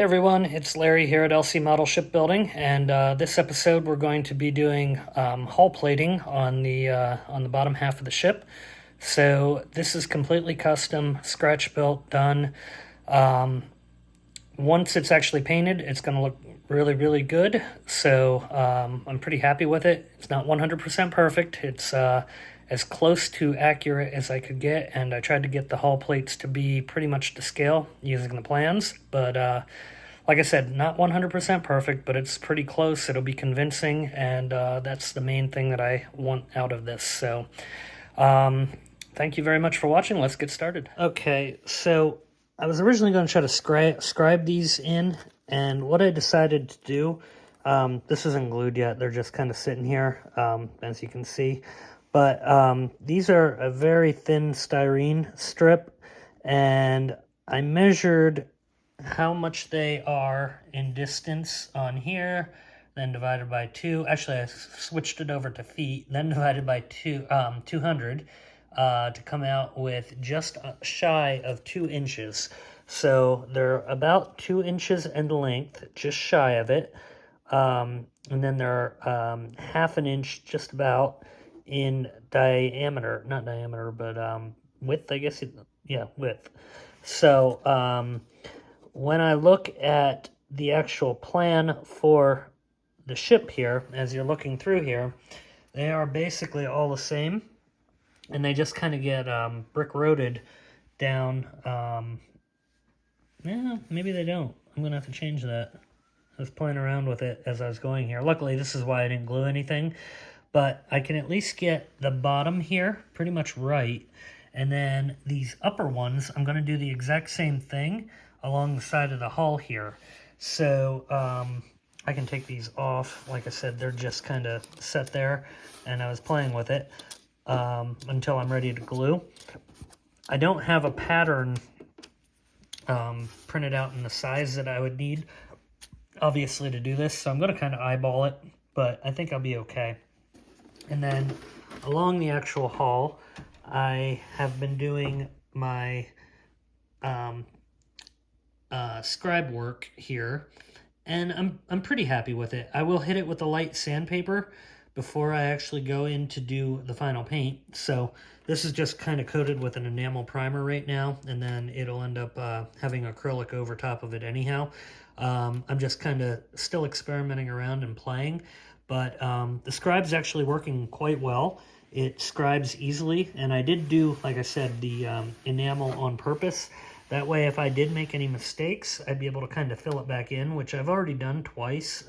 everyone, it's Larry here at LC Model Shipbuilding, and this episode we're going to be doing hull plating on the bottom half of the ship. So this is completely custom, scratch built, done. Once it's actually painted, it's going to look really, really good. So I'm pretty happy with it. It's not 100% perfect. It's as close to accurate as I could get, and I tried to get the hull plates to be pretty much to scale using the plans. But like I said, not 100% perfect, but it's pretty close. It'll be convincing, and that's the main thing that I want out of this. So thank you very much for watching. Let's get started. Okay, so I was originally going to try to scribe these in, and what I decided to do, this isn't glued yet, they're just kind of sitting here, as you can see, but these are a very thin styrene strip, and I measured how much they are in distance on here, then divided by 2. Actually, I switched it over to feet, then divided by 200. To come out with just shy of 2 inches. So they're about 2 inches in length, just shy of it. And then they're half an inch just about in diameter, not diameter, but width, I guess. Width. So when I look at the actual plan for the ship here, as you're looking through here, they are basically all the same. And they just kind of get brick-roaded down. Yeah, maybe they don't. I'm going to have to change that. I was playing around with it as I was going here. Luckily, this is why I didn't glue anything. But I can at least get the bottom here pretty much right. And then these upper ones, I'm going to do the exact same thing along the side of the hull here. So I can take these off. Like I said, they're just kind of set there. And I was playing with it until I'm ready to glue. I don't have a pattern printed out in the size that I would need, obviously, to do this, so I'm going to kind of eyeball it, but I think I'll be okay. And then along the actual hull, I have been doing my scribe work here, and I'm pretty happy with it. I will hit it with a light sandpaper before I actually go in to do the final paint. So this is just kind of coated with an enamel primer right now, and then it'll end up having acrylic over top of it anyhow. I'm just kind of still experimenting around and playing, but the scribe's actually working quite well. It scribes easily, and I did do, like I said, the enamel on purpose. That way, if I did make any mistakes, I'd be able to kind of fill it back in, which I've already done twice,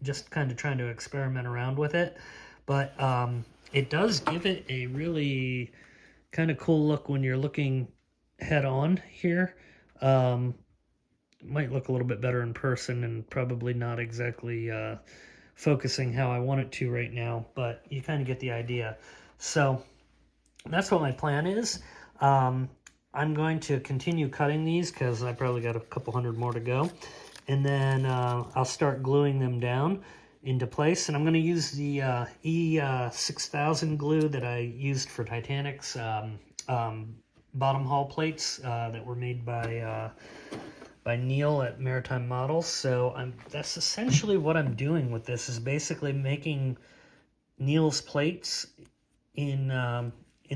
just kind of trying to experiment around with it. But it does give it a really kind of cool look when you're looking head on here. It might look a little bit better in person and probably not exactly focusing how I want it to right now, but you kind of get the idea. So that's what my plan is. I'm going to continue cutting these because I probably got a couple hundred more to go. And then I'll start gluing them down into place. And I'm going to use the E6000 glue that I used for Titanic's bottom hull plates that were made by Neil at Maritime Models. So that's essentially what I'm doing with this, is basically making Neil's plates in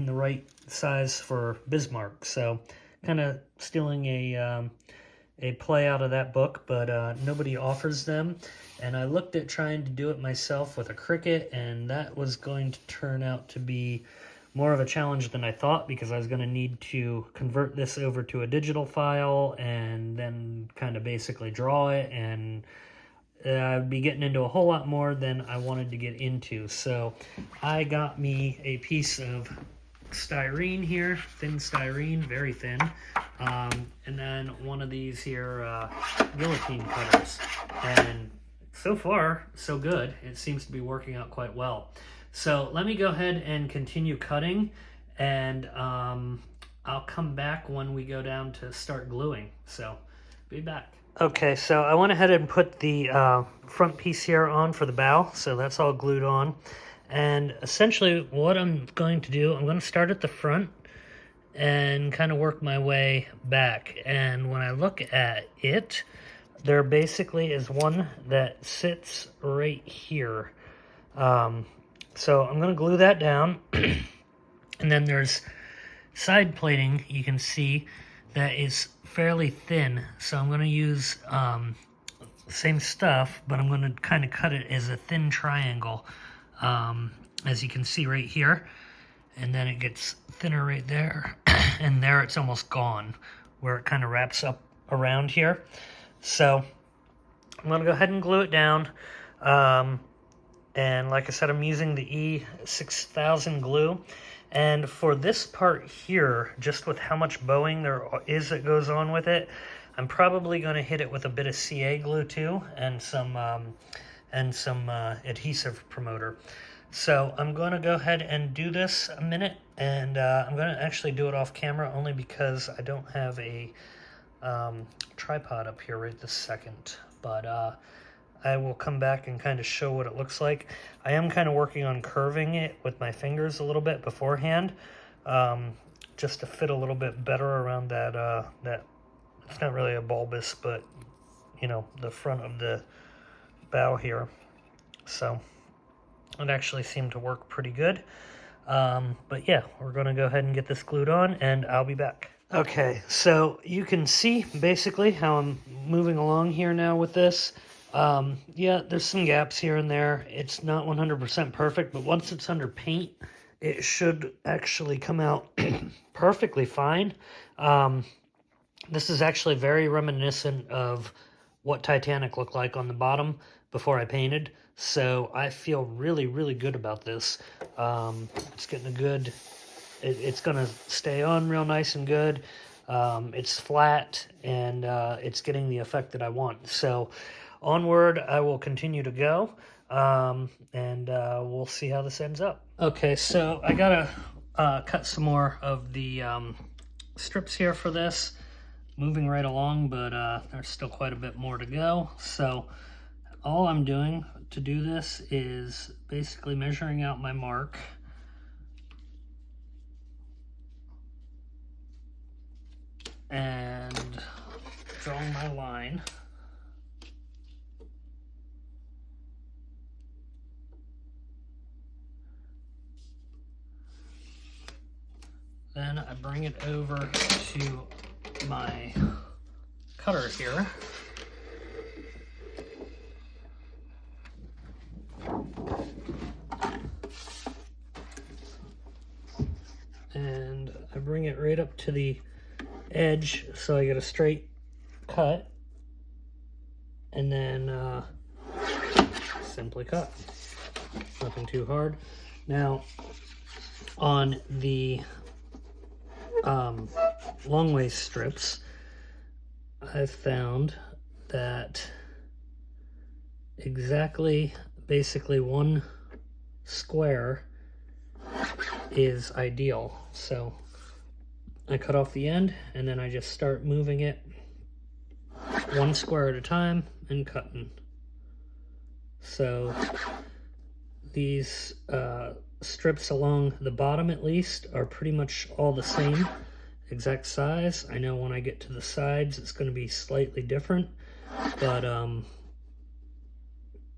the right size for Bismarck. So kind of stealing a play out of that book, but nobody offers them. And I looked at trying to do it myself with a Cricut, and that was going to turn out to be more of a challenge than I thought, because I was going to need to convert this over to a digital file and then kind of basically draw it, and I'd be getting into a whole lot more than I wanted to get into. So I got me a piece of styrene here, thin styrene, very thin, and then one of these here guillotine cutters, and so far so good. It seems to be working out quite well. So let me go ahead and continue cutting, and I'll come back when we go down to start gluing. So be back. Okay, so I went ahead and put the front piece here on for the bow, so that's all glued on. And essentially what I'm going to do, I'm going to start at the front and kind of work my way back. And when I look at it, there basically is one that sits right here. So I'm going to glue that down. And then there's side plating, you can see, that is fairly thin. So I'm going to use same stuff, but I'm going to kind of cut it as a thin triangle, as you can see right here. And then it gets thinner right there. And there it's almost gone, where it kind of wraps up around here. So I'm going to go ahead and glue it down. And like I said, I'm using the E6000 glue. And for this part here, just with how much bowing there is that goes on with it, I'm probably going to hit it with a bit of CA glue too, and some adhesive promoter. So I'm going to go ahead and do this a minute, and I'm going to actually do it off camera only because I don't have a tripod up here right this second. But I will come back and kind of show what it looks like. I am kind of working on curving it with my fingers a little bit beforehand, just to fit a little bit better around that, it's not really a bulbous, but, you know, the front of the bow here. So it actually seemed to work pretty good. But yeah, we're going to go ahead and get this glued on, and I'll be back. Okay, so you can see basically how I'm moving along here now with this. Yeah, there's some gaps here and there. It's not 100% perfect, but once it's under paint, it should actually come out perfectly fine. This is actually very reminiscent of what Titanic looked like on the bottom before I painted. So I feel really, really good about this. It's getting a good, it's going to stay on real nice and good. It's flat, and it's getting the effect that I want. So onward, I will continue to go, and we'll see how this ends up. Okay, so I gotta cut some more of the strips here for this. Moving right along, but there's still quite a bit more to go. So all I'm doing to do this is basically measuring out my mark. And drawing my line. Then I bring it over to my cutter here. And I bring it right up to the edge so I get a straight cut. And then simply cut. Nothing too hard. Now, on the long waist strips, I've found that exactly basically one square is ideal. So I cut off the end, and then I just start moving it one square at a time and cutting. So these strips along the bottom, at least, are pretty much all the same exact size. I know when I get to the sides it's going to be slightly different, but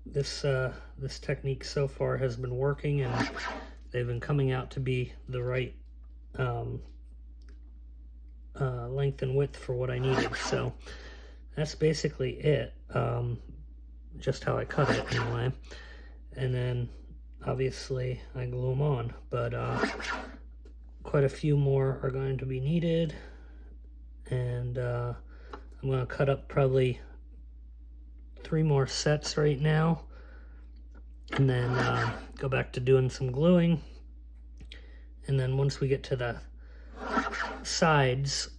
this technique so far has been working, and they've been coming out to be the right length and width for what I needed. So that's basically it, just how I cut it anyway. And then obviously I glue them on, but quite a few more are going to be needed, and I'm going to cut up probably 3 more sets right now, and then go back to doing some gluing. And then once we get to the sides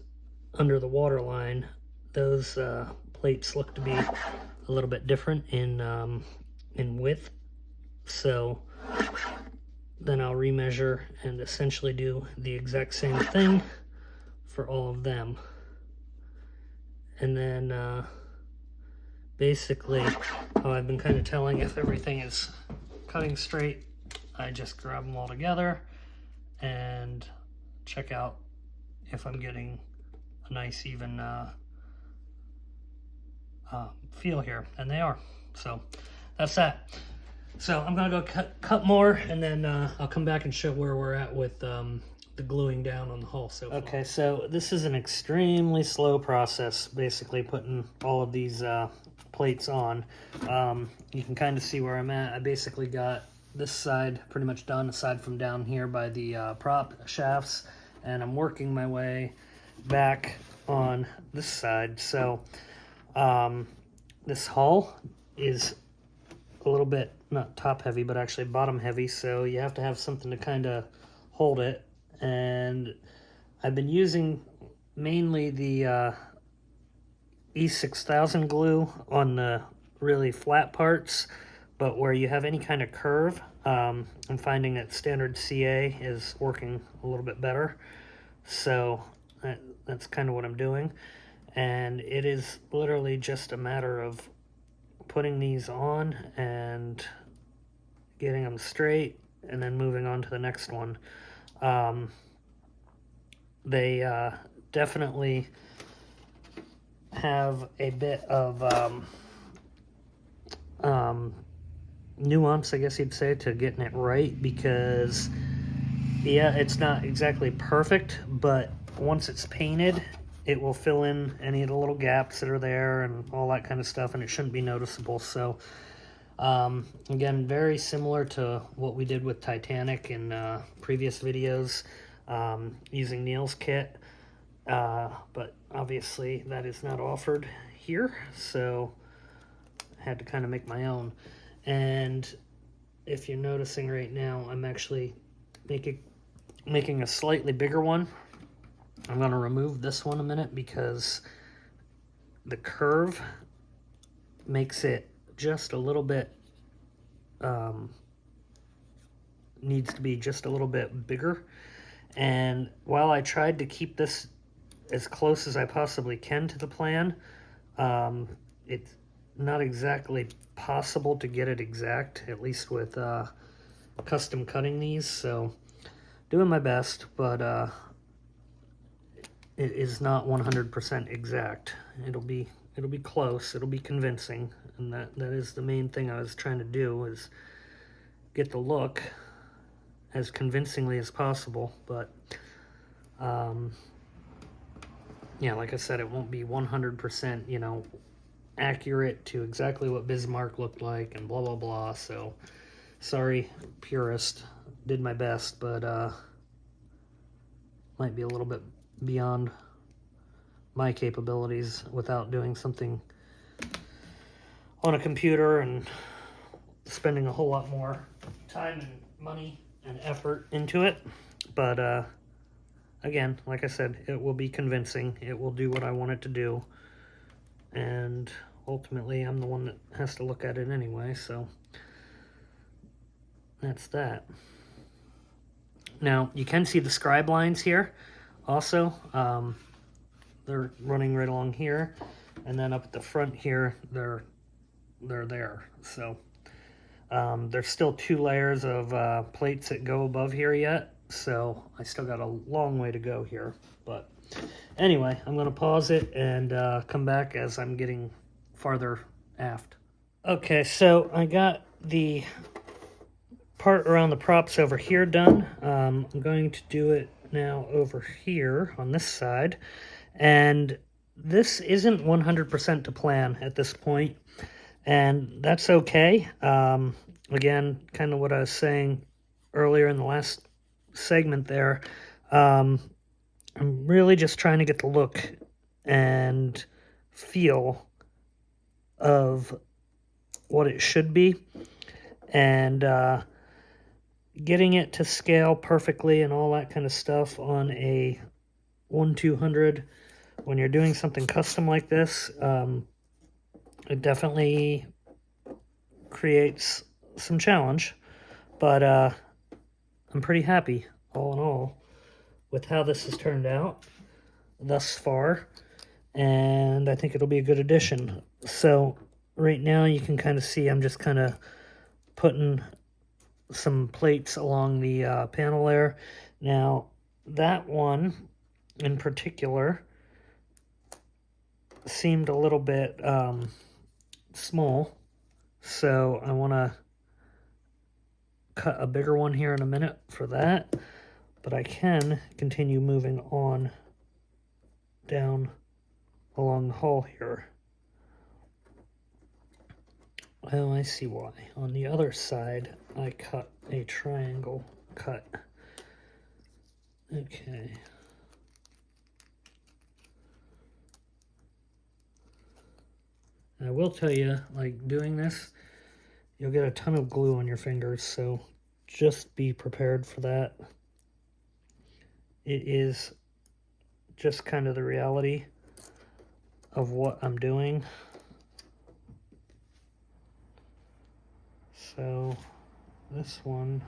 under the water line, those plates look to be a little bit different in width. So then I'll remeasure and essentially do the exact same thing for all of them. And then basically how I've been kind of telling if everything is cutting straight, I just grab them all together and check out if I'm getting a nice even feel here, and they are. So that's that. So I'm gonna go cut more, and then I'll come back and show where we're at with the gluing down on the hull so far. Okay, so this is an extremely slow process, basically putting all of these plates on. You can kind of see where I'm at. I basically got this side pretty much done, aside from down here by the prop shafts, and I'm working my way back on this side. So this hull is a little bit not top heavy, but actually bottom heavy, so you have to have something to kind of hold it. And I've been using mainly the E6000 glue on the really flat parts, but where you have any kind of curve, I'm finding that standard CA is working a little bit better. So that's kind of what I'm doing. And it is literally just a matter of putting these on and getting them straight, and then moving on to the next one. They definitely have a bit of nuance, I guess you'd say, to getting it right, because yeah, it's not exactly perfect, but once it's painted, it will fill in any of the little gaps that are there and all that kind of stuff, and it shouldn't be noticeable. So again, very similar to what we did with Titanic in previous videos, using Neil's kit, but obviously that is not offered here, so I had to kind of make my own. And if you're noticing right now, I'm actually making a slightly bigger one. I'm going to remove this one a minute because the curve makes it just a little bit, needs to be just a little bit bigger. And while I tried to keep this as close as I possibly can to the plan, it's not exactly possible to get it exact, at least with custom cutting these. So doing my best, but it is not 100% exact. It'll be close, it'll be convincing, and that is the main thing I was trying to do, is get the look as convincingly as possible. But yeah, like I said, it won't be 100%, you know, accurate to exactly what Bismarck looked like and blah blah blah. So sorry, purist, did my best, but might be a little bit beyond my capabilities without doing something on a computer and spending a whole lot more time and money and effort into it. But again, like I said, it will be convincing. It will do what I want it to do, and ultimately I'm the one that has to look at it anyway, so that's that. Now you can see the scribe lines here also. They're running right along here, and then up at the front here they're there. So there's still 2 layers of plates that go above here yet, so I still got a long way to go here. But anyway, I'm going to pause it and come back as I'm getting farther aft. Okay, so I got the part around the props over here done. I'm going to do it now over here on this side, and this isn't 100% to plan at this point, and that's okay. Again, kind of what I was saying earlier in the last segment there, I'm really just trying to get the look and feel of what it should be, and getting it to scale perfectly and all that kind of stuff on a 1/200 when you're doing something custom like this. It definitely creates some challenge, but I'm pretty happy all in all with how this has turned out thus far, and I think it'll be a good addition. So right now you can kind of see I'm just kind of putting some plates along the panel there. Now that one in particular seemed a little bit small, so I want to cut a bigger one here in a minute for that, but I can continue moving on down along the hull here. Oh, I see why. On the other side, I cut a triangle cut. Okay. I will tell you, like, doing this, you'll get a ton of glue on your fingers, so just be prepared for that. It is just kind of the reality of what I'm doing. So this one,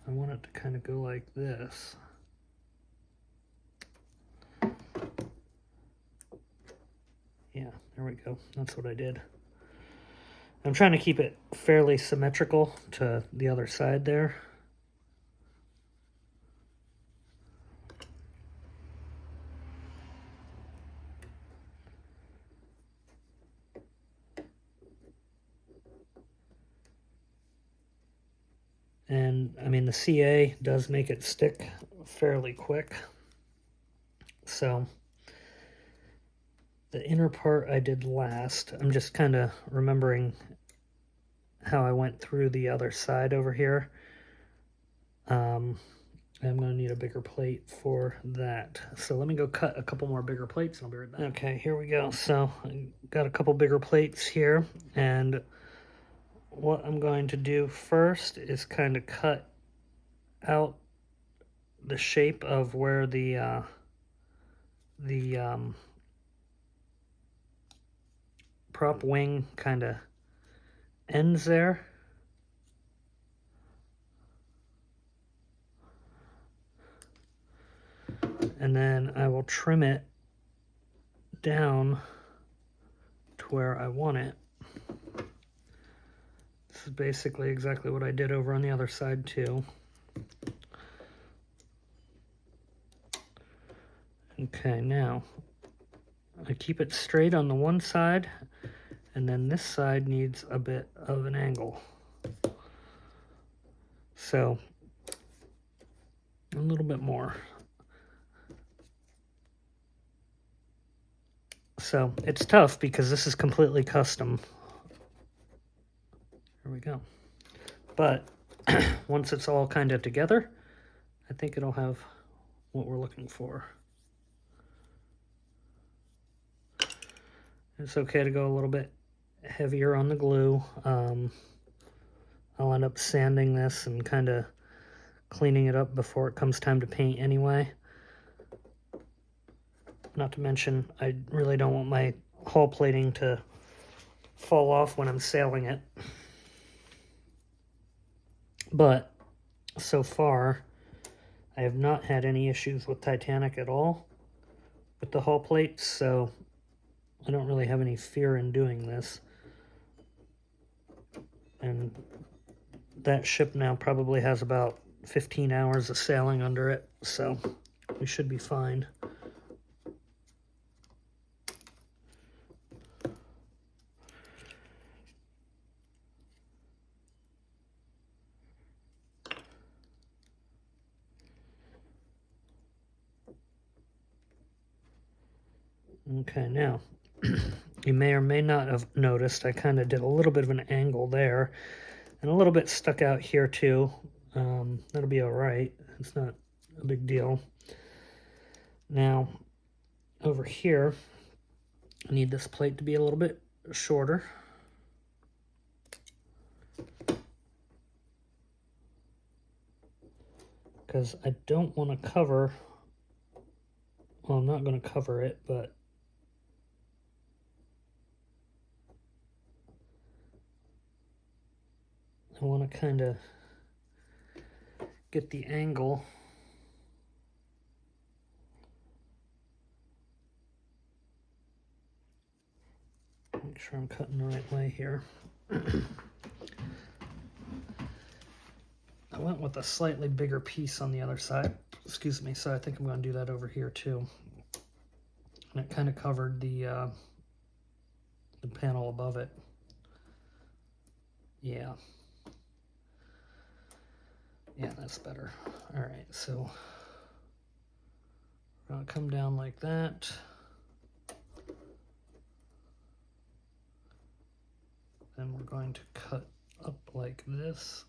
I want it to kind of go like this. Yeah, there we go. That's what I did. I'm trying to keep it fairly symmetrical to the other side there. And I mean, the CA does make it stick fairly quick. So the inner part I did last. I'm just kind of remembering how I went through the other side over here. I'm going to need a bigger plate for that. So let me go cut a couple more bigger plates and I'll be right back. Okay, here we go. So I got a couple bigger plates here, and what I'm going to do first is kind of cut out the shape of where the prop wing kind of ends there. And then I will trim it down to where I want it. This is basically exactly what I did over on the other side too. Okay, now I keep it straight on the one side, and then this side needs a bit of an angle. So a little bit more. So it's tough because this is completely custom. There we go. But once it's all kind of together, I think it'll have what we're looking for. It's okay to go a little bit heavier on the glue. I'll end up sanding this and kind of cleaning it up before it comes time to paint anyway. Not to mention, I really don't want my hull plating to fall off when I'm sailing it. But so far, I have not had any issues with Titanic at all with the hull plates, so I don't really have any fear in doing this. And that ship now probably has about 15 hours of sailing under it, so we should be fine. Okay, now, you may or may not have noticed I kind of did a little bit of an angle there, and a little bit stuck out here too. That'll be all right. It's not a big deal. Now, over here, I need this plate to be a little bit shorter. Because I don't want to cover, well, I'm not going to cover it, but I want to kind of get the angle make sure I'm cutting the right way here. I went with a slightly bigger piece on the other side, excuse me, so I think I'm going to do that over here too. and it kind of covered the panel above it. Yeah. Yeah, that's better. All right, so we're gonna come down like that. Then we're going to cut up like this.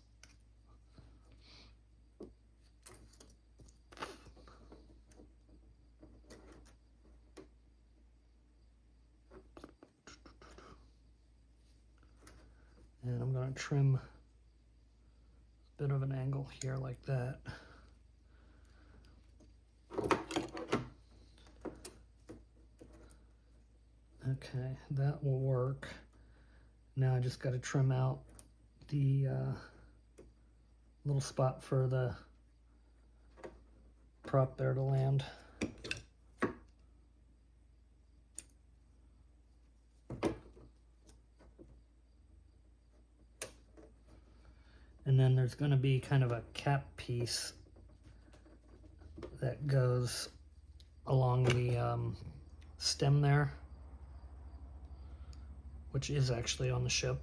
And I'm going to trim a bit of an angle here like that. Okay, that will work. Now I just got to trim out the little spot for the prop there to land. And then there's going to be kind of a cap piece that goes along the stem there, which is actually on the ship.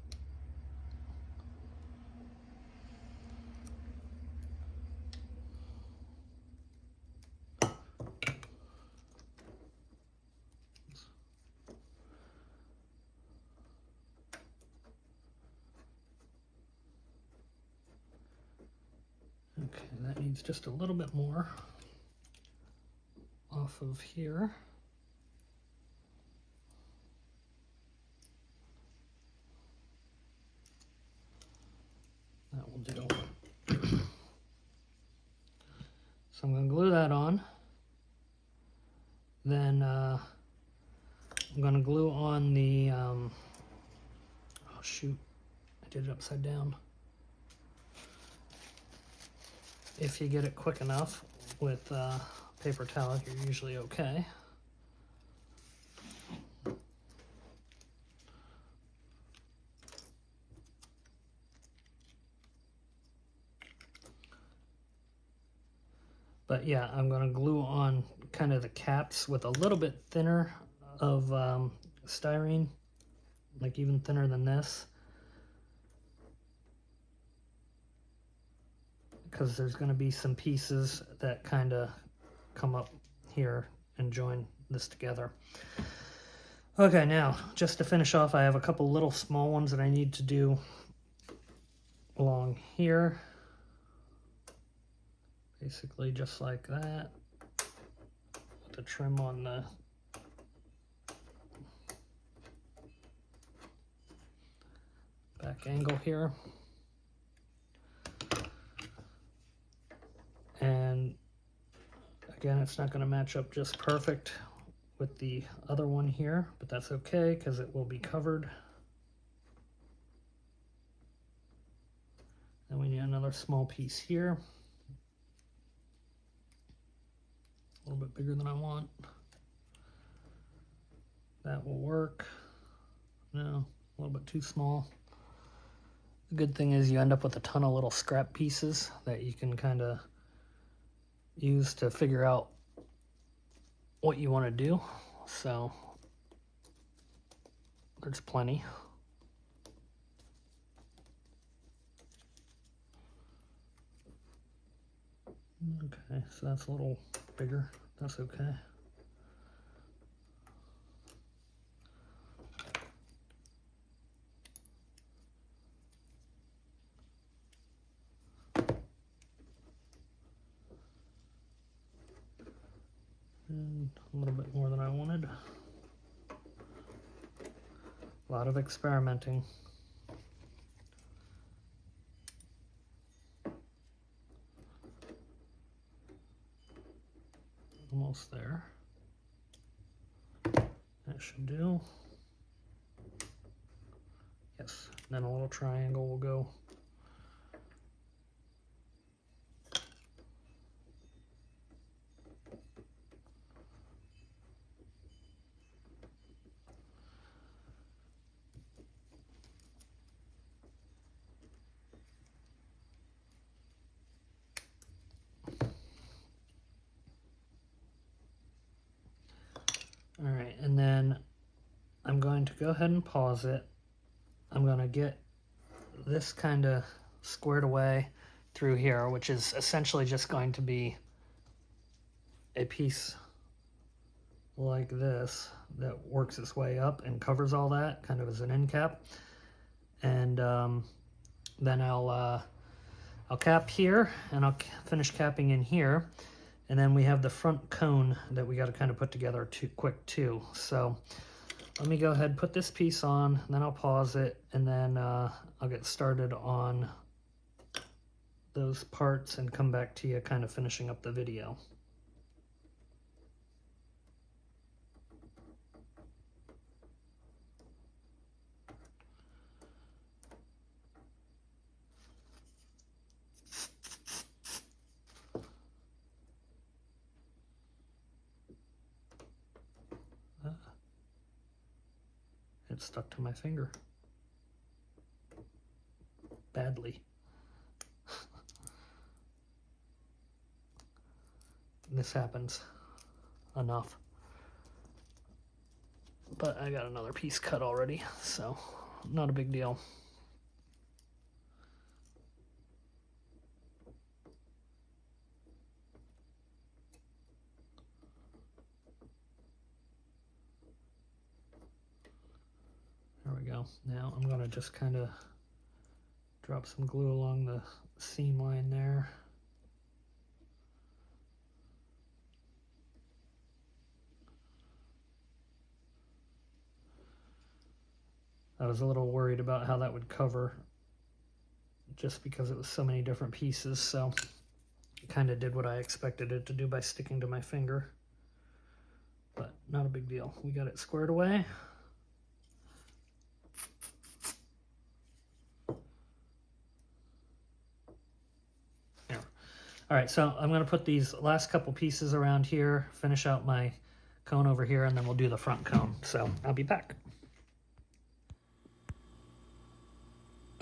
Okay, that needs just a little bit more off of here. That will do. So I'm going to glue that on. Then I'm going to glue on the, oh shoot, I did it upside down. If you get it quick enough with paper towel, you're usually okay. But yeah, I'm going to glue on kind of the caps with a little bit thinner of styrene, like even thinner than this, because there's going to be some pieces that kind of come up here and join this together. Okay, now just to finish off, I have a couple little small ones that I need to do along here. Basically just like that, with the trim on the back angle here. And again, it's not going to match up just perfect with the other one here, but that's okay because it will be covered. And we need another small piece here. A little bit bigger than I want. That will work. No, a little bit too small. The good thing is you end up with a ton of little scrap pieces that you can kind of use to figure out what you want to do. So there's plenty. Okay, so that's a little bigger. That's okay. And a little bit more than I wanted. A lot of experimenting. Almost there. That should do. Yes, and then a little triangle will go. All right, go ahead and pause it. I'm going to get this kind of squared away through here, which is essentially just going to be a piece like this that works its way up and covers all that kind of as an end cap. And then I'll cap here, and I'll finish capping in here. And then we have the front cone that we got to kind of put together quick too. So let me go ahead and put this piece on, and then I'll pause it, and then I'll get started on those parts and come back to you kind of finishing up the video. It stuck to my finger. Badly. This happens enough. But I got another piece cut already, so not a big deal. There we go. Now I'm going to just kind of drop some glue along the seam line there. I was a little worried about how that would cover just because it was so many different pieces, so it kind of did what I expected it to do by sticking to my finger. But not a big deal. We got it squared away. There. All right, so I'm going to put these last couple pieces around here, finish out my cone over here, and then we'll do the front cone. So I'll be back.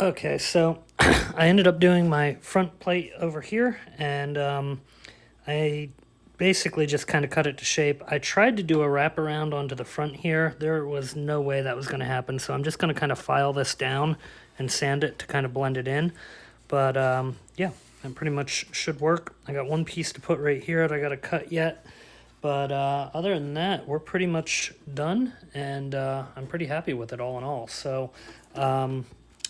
Okay, so I ended up doing my front plate over here, and I basically just kind of cut it to shape. I tried to do a wraparound onto the front here. There was no way that was going to happen, so I'm just going to kind of file this down and sand it to kind of blend it in. But yeah, that pretty much should work. I got one piece to put right here that I got to cut yet. But other than that, we're pretty much done, and I'm pretty happy with it all in all. So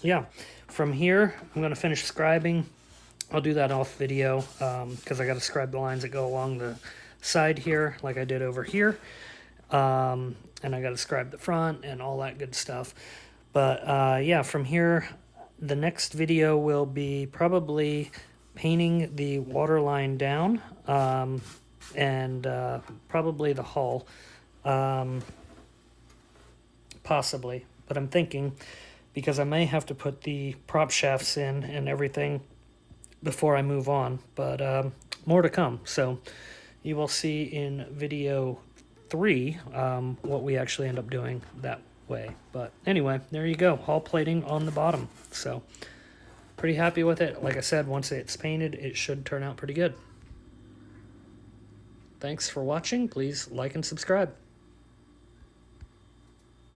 yeah, from here, I'm going to finish scribing. I'll do that off video because I got to scribe the lines that go along the side here like I did over here. And I got to scribe the front and all that good stuff. But yeah, from here, the next video will be probably painting the water line down and probably the hull, possibly. But I'm thinking, because I may have to put the prop shafts in and everything before I move on, but more to come. So you will see in video 3 what we actually end up doing that way. But anyway, there you go, hull plating on the bottom. So pretty happy with it. Like I said, once it's painted, it should turn out pretty good. Thanks for watching. Please like and subscribe.